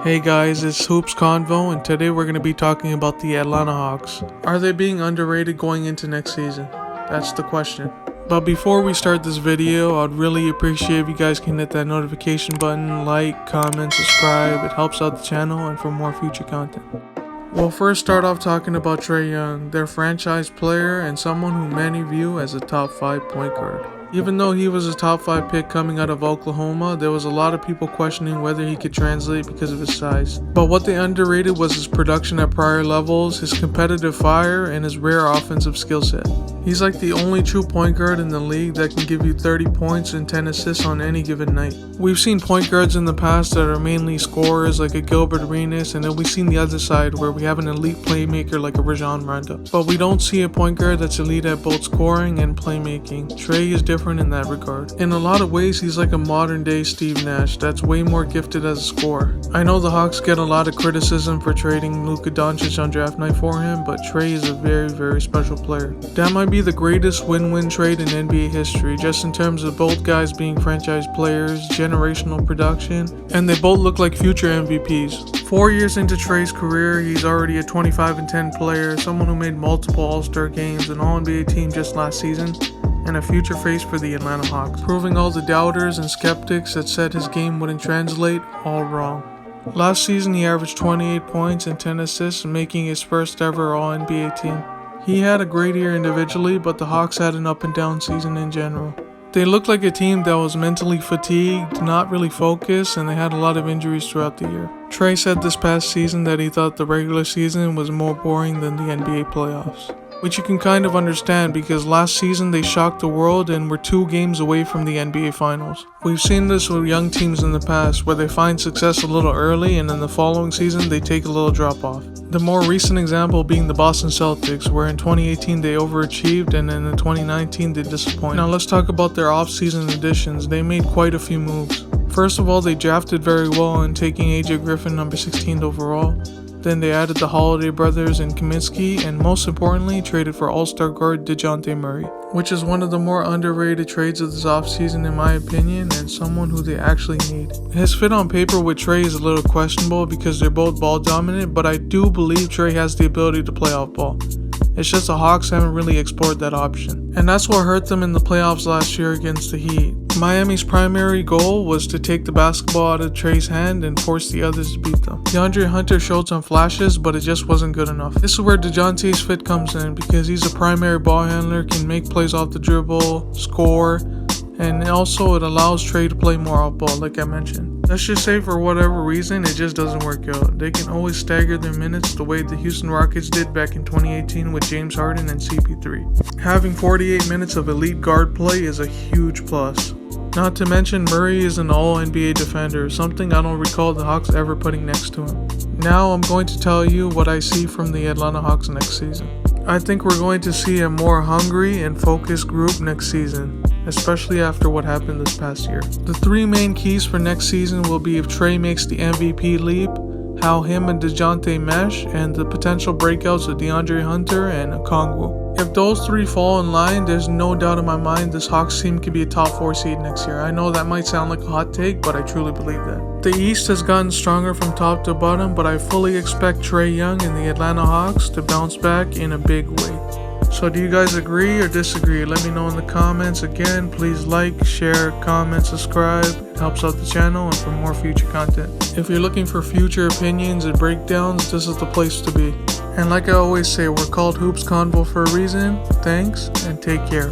Hey guys, it's Hoops Convo, and today we're going to be talking about the Atlanta Hawks. Are they being underrated going into next season? That's the question. But before we start this video, I'd really appreciate if you guys can hit that notification button, like, comment, subscribe. It helps out the channel and for more future content. We'll first start off talking about Trae Young, their franchise player and someone who many view as a top 5 point guard. Even though he was a top 5 pick coming out of Oklahoma, there was a lot of people questioning whether he could translate because of his size. But what they underrated was his production at prior levels, his competitive fire, and his rare offensive skill set. He's like the only true point guard in the league that can give you 30 points and 10 assists on any given night. We've seen point guards in the past that are mainly scorers like a Gilbert Arenas, and then we've seen the other side where we have an elite playmaker like a Rajon Rondo. But we don't see a point guard that's elite at both scoring and playmaking. Trae is different in that regard. In a lot of ways, he's like a modern day Steve Nash that's way more gifted as a scorer. I know the Hawks get a lot of criticism for trading Luka Doncic on draft night for him, but Trae is a very special player. That might be the greatest win-win trade in NBA history, just in terms of both guys being franchise players, generational production, and they both look like future MVPs. 4 years into Trae's career, he's already a 25-10 player, someone who made multiple All-Star games, an All-NBA team just last season, and a future face for the Atlanta Hawks, proving all the doubters and skeptics that said his game wouldn't translate all wrong. Last season, he averaged 28 points and 10 assists, making his first ever All-NBA team. He had a great year individually, but the Hawks had an up and down season in general. They looked like a team that was mentally fatigued, not really focused, and they had a lot of injuries throughout the year. Trae said this past season that he thought the regular season was more boring than the NBA playoffs, which you can kind of understand because last season they shocked the world and were 2 games away from the NBA Finals. We've seen this with young teams in the past where they find success a little early and in the following season they take a little drop off. The more recent example being the Boston Celtics, where in 2018 they overachieved and then in 2019 they disappointed. Now let's talk about their off-season additions. They made quite a few moves. First of all, they drafted very well in taking AJ Griffin number 16 overall. Then they added the Holiday brothers and Kaminsky, and most importantly, traded for All-Star guard DeJounte Murray, which is one of the more underrated trades of this offseason in my opinion, and someone who they actually need. His fit on paper with Trae is a little questionable because they're both ball dominant, but I do believe Trae has the ability to play off ball. It's just the Hawks haven't really explored that option. And that's what hurt them in the playoffs last year against the Heat. Miami's primary goal was to take the basketball out of Trae's hand and force the others to beat them. DeAndre Hunter showed some flashes, but it just wasn't good enough. This is where DeJounte's fit comes in because he's a primary ball handler, can make plays off the dribble, score, and also it allows Trae to play more off ball like I mentioned. Let's just say for whatever reason it just doesn't work out. They can always stagger their minutes the way the Houston Rockets did back in 2018 with James Harden and CP3. Having 48 minutes of elite guard play is a huge plus. Not to mention Murray is an all-NBA defender, something I don't recall the Hawks ever putting next to him. Now I'm going to tell you what I see from the Atlanta Hawks next season. I think we're going to see a more hungry and focused group next season, especially after what happened this past year. The 3 main keys for next season will be if Trae makes the MVP leap, how him and DeJounte mesh, and the potential breakouts of DeAndre Hunter and Okongwu. If those 3 fall in line, there's no doubt in my mind this Hawks team could be a top 4 seed next year. I know that might sound like a hot take, but I truly believe that. The East has gotten stronger from top to bottom, but I fully expect Trae Young and the Atlanta Hawks to bounce back in a big way. So do you guys agree or disagree? Let me know in the comments. Again, please like, share, comment, subscribe. It helps out the channel and for more future content. If you're looking for future opinions and breakdowns, this is the place to be. And like I always say, we're called Hoops Convo for a reason. Thanks and take care.